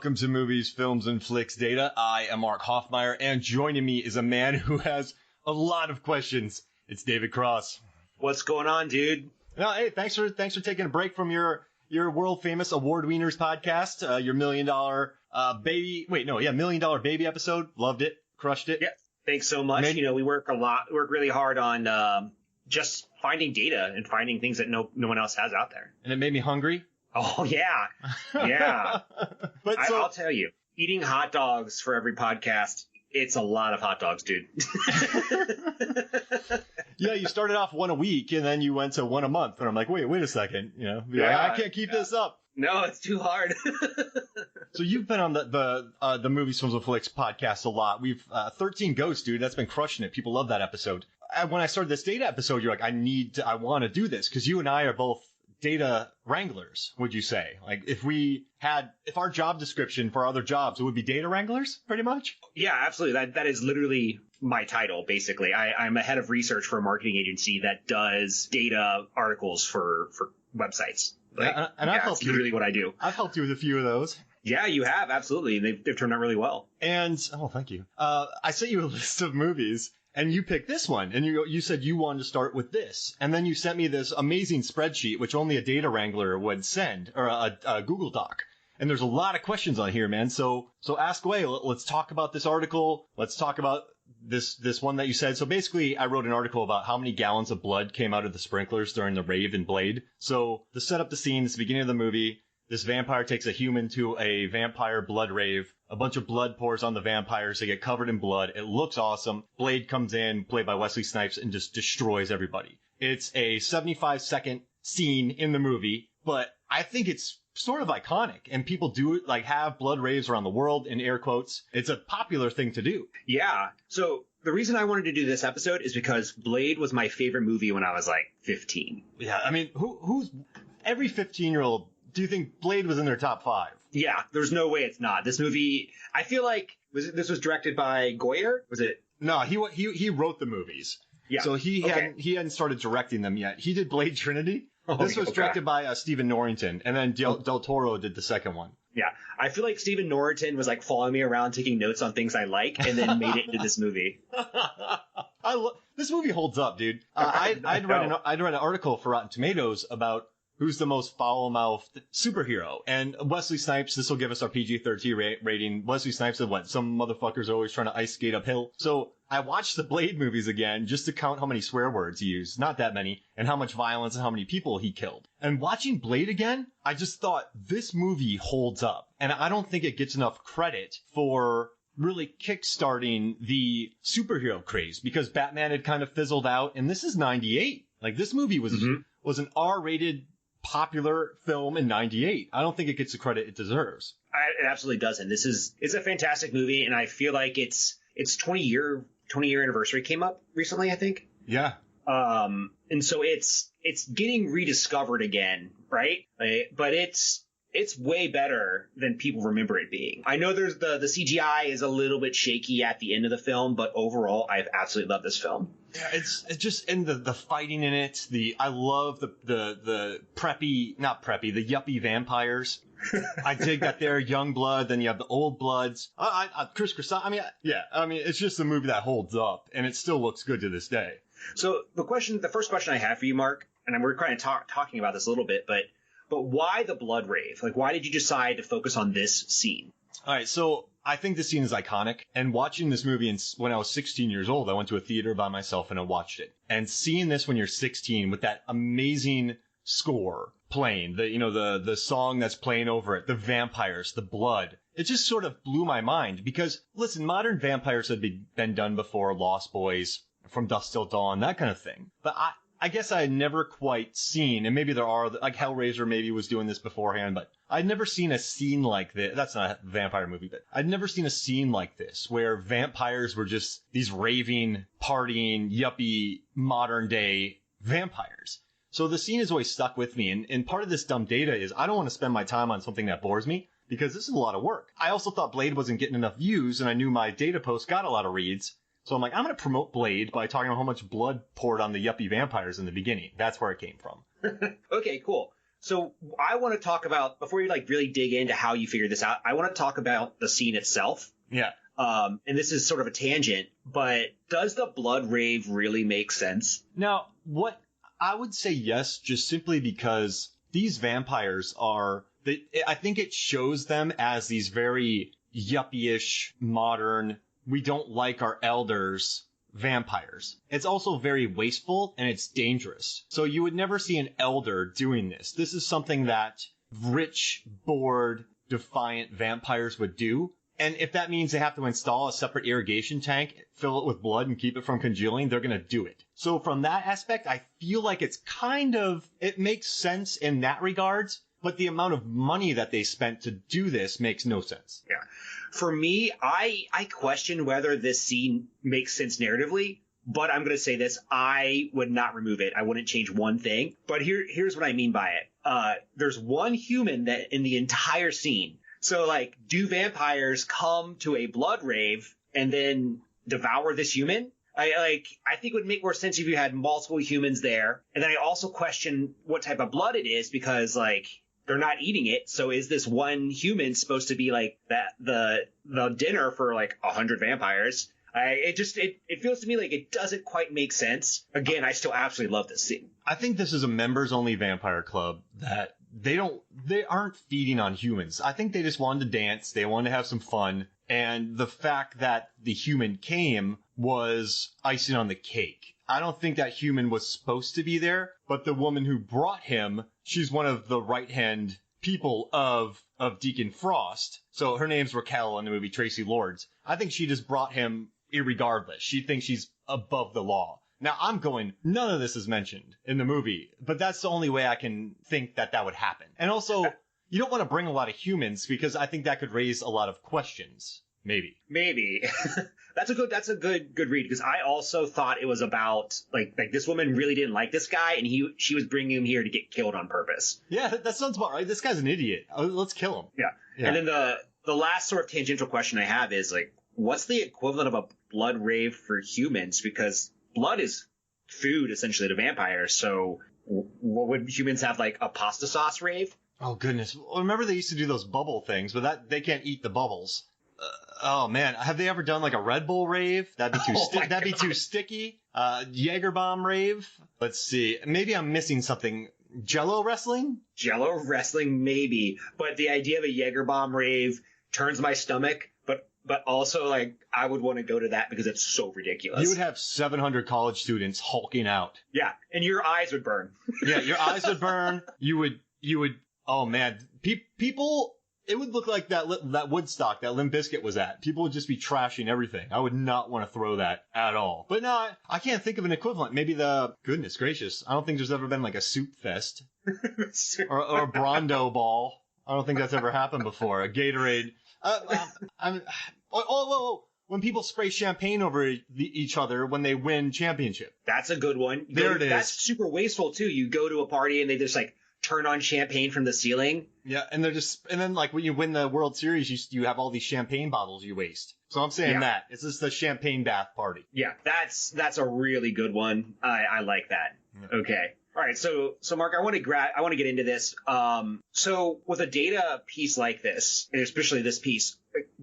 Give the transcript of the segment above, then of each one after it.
Welcome to Movies, Films, and Flicks Data. I am Mark Hoffmeyer, and joining me is a man who has a lot of questions. It's David Cross. What's going on, dude? No, hey, thanks for taking a break from your world famous Award Wieners podcast, your $1 Million Million Dollar Baby episode. Loved it, crushed it. Yeah, thanks so much. We work really hard on just finding data and finding things that no one else has out there. And it made me hungry. Oh yeah, yeah. But I'll tell you, eating hot dogs for every podcast, it's a lot of hot dogs, dude. Yeah, you started off one a week and then you went to one a month, and I'm like, wait a second, I can't keep this up. No, it's too hard. So you've been on the Movies, Films, and Flicks podcast a lot. We've 13 Ghosts, dude. That's been crushing it. People love that episode. When I started this data episode, you're like, I want to do this because you and I are both data wranglers, would you say? Like if our job description for other jobs, it would be data wranglers pretty much? Yeah, absolutely. That is literally my title, basically. I'm a head of research for a marketing agency that does data articles for websites. And I've helped literally what I do. I've helped you with a few of those. Yeah, you have. Absolutely. They've turned out really well. And, thank you. I sent you a list of movies. And you picked this one, and you said you wanted to start with this. And then you sent me this amazing spreadsheet, which only a data wrangler would send, or a Google Doc. And there's a lot of questions on here, man. So ask away. Let's talk about this article. Let's talk about this one that you said. So basically, I wrote an article about how many gallons of blood came out of the sprinklers during the Rave and Blade. So to set up the scene, it's the beginning of the movie. This vampire takes a human to a vampire blood rave. A bunch of blood pours on the vampires. They get covered in blood. It looks awesome. Blade comes in, played by Wesley Snipes, and just destroys everybody. It's a 75-second scene in the movie, but I think it's sort of iconic. And people do it, have blood raves around the world, in air quotes. It's a popular thing to do. Yeah. So the reason I wanted to do this episode is because Blade was my favorite movie when I was 15. Yeah, I mean, who's every 15-year-old? Do you think Blade was in their top 5? Yeah, there's no way it's not. This movie, I feel like this was directed by Goyer? Was it? No, he wrote the movies. Yeah. So he hadn't started directing them yet. He did Blade Trinity. This was directed by Stephen Norrington, and then Del Toro did the second one. Yeah, I feel like Stephen Norrington was following me around, taking notes on things I like, and then made it into this movie. This movie holds up, dude. I'd read an article for Rotten Tomatoes about who's the most foul-mouthed superhero. And Wesley Snipes, this will give us our PG-13 rating. Wesley Snipes said, some motherfuckers are always trying to ice skate uphill. So I watched the Blade movies again just to count how many swear words he used. Not that many. And how much violence and how many people he killed. And watching Blade again, I just thought this movie holds up. And I don't think it gets enough credit for really kickstarting the superhero craze, because Batman had kind of fizzled out. And this is 98. This movie was an R-rated popular film in 98. I don't think it gets the credit it deserves. It absolutely doesn't. It's a fantastic movie, and I feel like its 20-year anniversary came up recently, I think. Yeah. And so it's getting rediscovered again, right? But it's way better than people remember it being. I know there's the CGI is a little bit shaky at the end of the film, but overall, I've absolutely loved this film. Yeah, it's just in the fighting in it. I love the preppy, not preppy, the yuppie vampires. I dig that they're young blood. Then you have the old bloods. Chris Cressant. It's just a movie that holds up, and it still looks good to this day. So the first question I have for you, Mark, and we're kind of talking about this a little bit, but why the blood rave? Why did you decide to focus on this scene? All right, so I think this scene is iconic. And watching this movie when I was 16 years old, I went to a theater by myself and I watched it. And seeing this when you're 16 with that amazing score playing, the song that's playing over it, the vampires, the blood, it just sort of blew my mind. Because, listen, modern vampires had been done before, Lost Boys, From Dusk Till Dawn, that kind of thing. But I guess I had never quite seen, and maybe there are, Hellraiser maybe was doing this beforehand, but I'd never seen a scene like this. That's not a vampire movie, but I'd never seen a scene like this where vampires were just these raving, partying, yuppie, modern day vampires. So the scene has always stuck with me, and part of this dumb data is I don't want to spend my time on something that bores me, because this is a lot of work. I also thought Blade wasn't getting enough views, and I knew my data post got a lot of reads. So I'm like, I'm going to promote Blade by talking about how much blood poured on the yuppie vampires in the beginning. That's where it came from. Okay, cool. So I want to talk about, before you like really dig into how you figure this out, I want to talk about the scene itself. Yeah. And this is sort of a tangent, but does the blood rave really make sense? Now, what I would say yes, just simply because these vampires I think it shows them as these very yuppie-ish, modern, we don't like our elders vampires. It's also very wasteful and it's dangerous. So you would never see an elder doing this. This is something that rich, bored, defiant vampires would do. And if that means they have to install a separate irrigation tank, fill it with blood, and keep it from congealing, they're going to do it. So from that aspect, I feel like it makes sense in that regards, but the amount of money that they spent to do this makes no sense. Yeah. For me, I question whether this scene makes sense narratively, but I'm going to say this. I would not remove it. I wouldn't change one thing. But here's what I mean by it. There's one human that in the entire scene. So, like, do vampires come to a blood rave and then devour this human? I think it would make more sense if you had multiple humans there. And then I also question what type of blood it is because, like, they're not eating it. So is this one human supposed to be, like, the dinner for, like, 100 vampires? It feels to me like it doesn't quite make sense. Again, I still absolutely love this scene. I think this is a members-only vampire club that they aren't feeding on humans. I think they just wanted to dance. They wanted to have some fun. And the fact that the human came was icing on the cake. I don't think that human was supposed to be there, but the woman who brought him, she's one of the right-hand people of Deacon Frost. So her name's Raquel in the movie Tracy Lords. I think she just brought him irregardless. She thinks she's above the law. Now, I'm going, none of this is mentioned in the movie, but that's the only way I can think that would happen. And also, you don't want to bring a lot of humans because I think that could raise a lot of questions. Maybe. That's a good read because I also thought it was about like this woman really didn't like this guy and she was bringing him here to get killed on purpose. Yeah, that sounds about right. This guy's an idiot. Let's kill him. Yeah. And then the last sort of tangential question I have is like, what's the equivalent of a blood rave for humans? Because blood is food essentially to vampires. So what would humans have, like a pasta sauce rave? Oh goodness. Well, remember they used to do those bubble things, but they can't eat the bubbles. Oh man, have they ever done like a Red Bull rave? That'd be too sticky. Jaeger bomb rave. Let's see. Maybe I'm missing something. Jello wrestling? Jello wrestling, maybe. But the idea of a Jaeger bomb rave turns my stomach. But also, like, I would want to go to that because it's so ridiculous. You would have 700 college students hulking out. Yeah, and your eyes would burn. Yeah, your eyes would burn. You would. Oh man, people. It would look like that Woodstock that Limp Bizkit was at. People would just be trashing everything. I would not want to throw that at all. But no, I can't think of an equivalent. Maybe goodness gracious, I don't think there's ever been like a soup fest or a Brondo ball. I don't think that's ever happened before. A Gatorade. When people spray champagne over each other when they win championship. That's a good one. There it is. That's super wasteful too. You go to a party and they just like turn on champagne from the ceiling. Yeah, and then like when you win the World Series, you have all these champagne bottles you waste. So I'm saying that it's just the champagne bath party. Yeah, that's a really good one. I like that. Yeah. Okay. All right, so Mark, I want to get into this. So with a data piece like this, and especially this piece,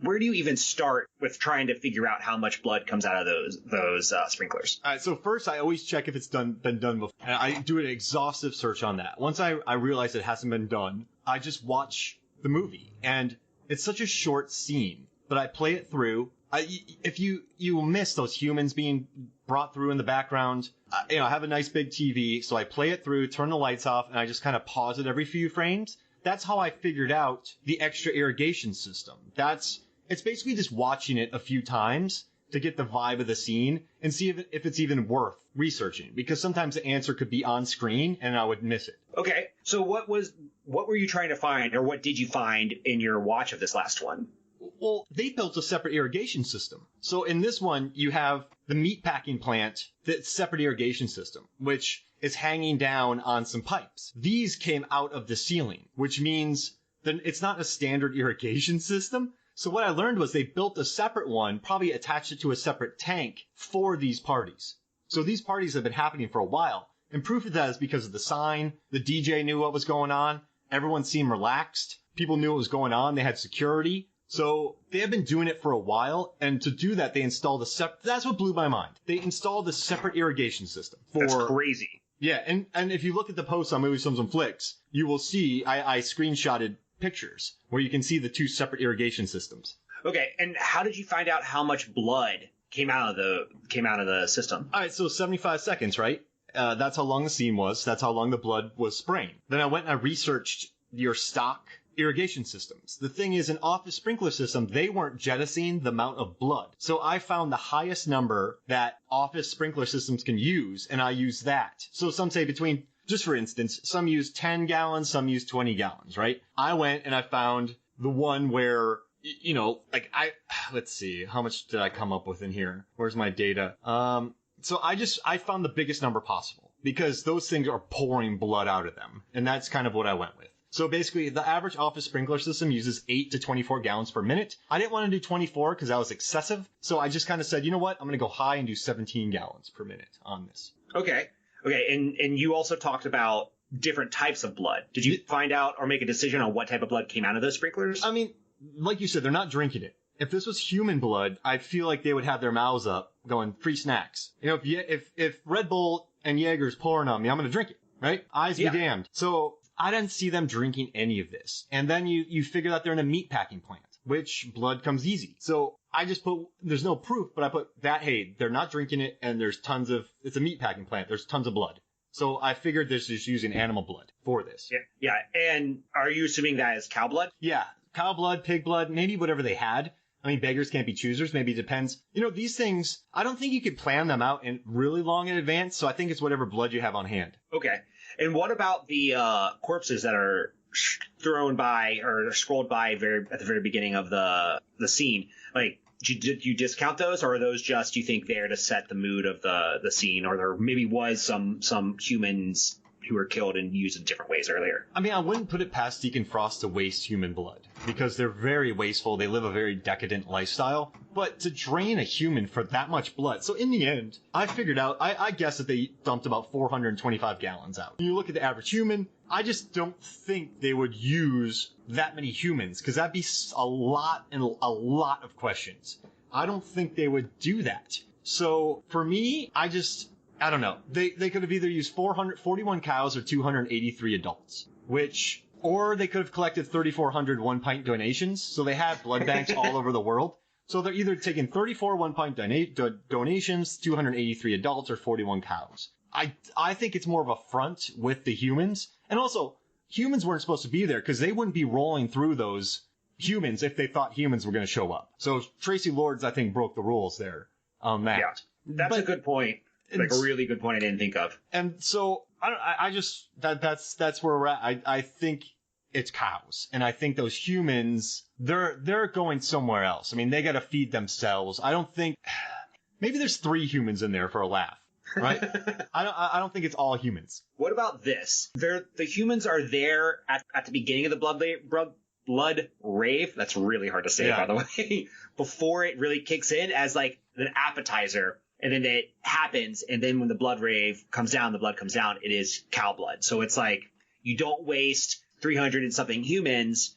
where do you even start with trying to figure out how much blood comes out of those sprinklers? All right, so first I always check if it's been done before. And I do an exhaustive search on that. Once I realize it hasn't been done, I just watch the movie, and it's such a short scene, but I play it through. If you miss those humans being brought through in the background, I have a nice big TV, so I play it through, turn the lights off, and I just kind of pause it every few frames. That's how I figured out the extra irrigation system. It's basically just watching it a few times to get the vibe of the scene and see if it's even worth researching, because sometimes the answer could be on screen and I would miss it. Okay, so what were you trying to find, or what did you find in your watch of this last one? Well, they built a separate irrigation system. So in this one, you have the meatpacking plant, that's separate irrigation system, which is hanging down on some pipes. These came out of the ceiling, which means that it's not a standard irrigation system. So what I learned was they built a separate one, probably attached it to a separate tank for these parties. So these parties have been happening for a while. And proof of that is because of the sign. The DJ knew what was going on. Everyone seemed relaxed. People knew what was going on. They had security. So they have been doing it for a while, and to do that, they installed that's what blew my mind. They installed a separate irrigation system. That's crazy. Yeah, and if you look at the post on Movies, Films, and Flicks, you will see I screenshotted pictures where you can see the two separate irrigation systems. Okay, and how did you find out how much blood came out of the system? All right, so 75 seconds, right? That's how long the scene was. That's how long the blood was spraying. Then I went and I researched your stock irrigation systems. The thing is, an office sprinkler system, they weren't jettisoning the amount of blood. So I found the highest number that office sprinkler systems can use, and I used that. So some say between, just for instance, some use 10 gallons, some use 20 gallons, right? I went and I found the one where, you know, like let's see, how much did I come up with in here? Where's my data? So I found the biggest number possible because those things are pouring blood out of them. And that's kind of what I went with. So basically, the average office sprinkler system uses 8 to 24 gallons per minute. I didn't want to do 24 because that was excessive. So I just kind of said, you know what? I'm going to go high and do 17 gallons per minute on this. Okay. And you also talked about different types of blood. Did you find out or make a decision on what type of blood came out of those sprinklers? I mean, like you said, they're not drinking it. If this was human blood, I feel like they would have their mouths up going, free snacks. You know, if Red Bull and Jaeger's pouring on me, I'm going to drink it, right? Eyes be damned. So I didn't see them drinking any of this. And then you figure that they're in a meat packing plant, which blood comes easy. So I just there's no proof, but I put that, hey, they're not drinking it, and it's a meat packing plant. There's tons of blood. So I figured this is using animal blood for this. Yeah. And are you assuming that is cow blood? Yeah. Cow blood, pig blood, maybe whatever they had. I mean, beggars can't be choosers. Maybe it depends. You know, these things, I don't think you could plan them out in really long in advance. So I think it's whatever blood you have on hand. Okay. And what about the corpses that are thrown by or scrolled by at the very beginning of the scene? Like, did you discount those, or are those just, you think, there to set the mood of the scene, or there maybe was some humans who were killed and used in different ways earlier? I mean, I wouldn't put it past Deacon Frost to waste human blood because they're very wasteful. They live a very decadent lifestyle. But to drain a human for that much blood. So in the end, I figured out, I guess that they dumped about 425 gallons out. When you look at the average human, I just don't think they would use that many humans because that'd be a lot of questions. I don't think they would do that. So for me, I don't know. They could have either used 441 cows or 283 adults, or they could have collected 3,400 one-pint donations. So they have blood banks all over the world. So they're either taking 34 one-pint donations, 283 adults, or 41 cows. I think it's more of a front with the humans. And also, humans weren't supposed to be there because they wouldn't be rolling through those humans if they thought humans were going to show up. So Tracy Lords, I think, broke the rules there on that. Yeah, that's a good point. Like a really good point I didn't think of. And so that's where we're at. I think it's cows, and I think those humans they're going somewhere else. I mean, they got to feed themselves. I don't think maybe there's 3 humans in there for a laugh, right? I don't think it's all humans. What about this? The humans are there at the beginning of the blood rave. That's really hard to say, by the way. Before it really kicks in as like an appetizer. And then it happens, and then when the blood rave comes down, it is cow blood. So it's like, you don't waste 300 and something humans,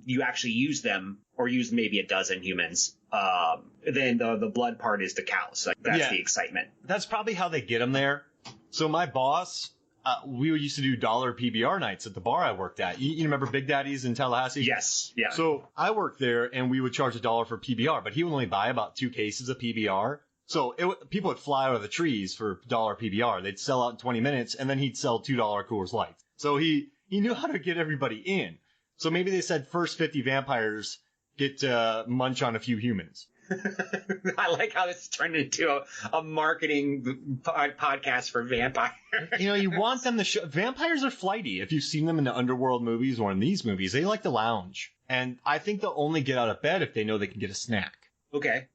you actually use them, or use maybe a dozen humans. Then the blood part is the cows. Like, that's the excitement. That's probably how they get them there. So my boss, we used to do dollar PBR nights at the bar I worked at. You remember Big Daddy's in Tallahassee? Yes. Yeah. So I worked there, and we would charge $1 for PBR, but he would only buy about 2 cases of PBR. So people would fly out of the trees for $1 PBR. They'd sell out in 20 minutes, and then he'd sell $2 Coors Lights. So he knew how to get everybody in. So maybe they said first 50 vampires get to munch on a few humans. I like how this turned into a marketing podcast for vampires. You know, you want them to show. Vampires are flighty. If you've seen them in the underworld movies or in these movies, they like to lounge. And I think they'll only get out of bed if they know they can get a snack. Okay.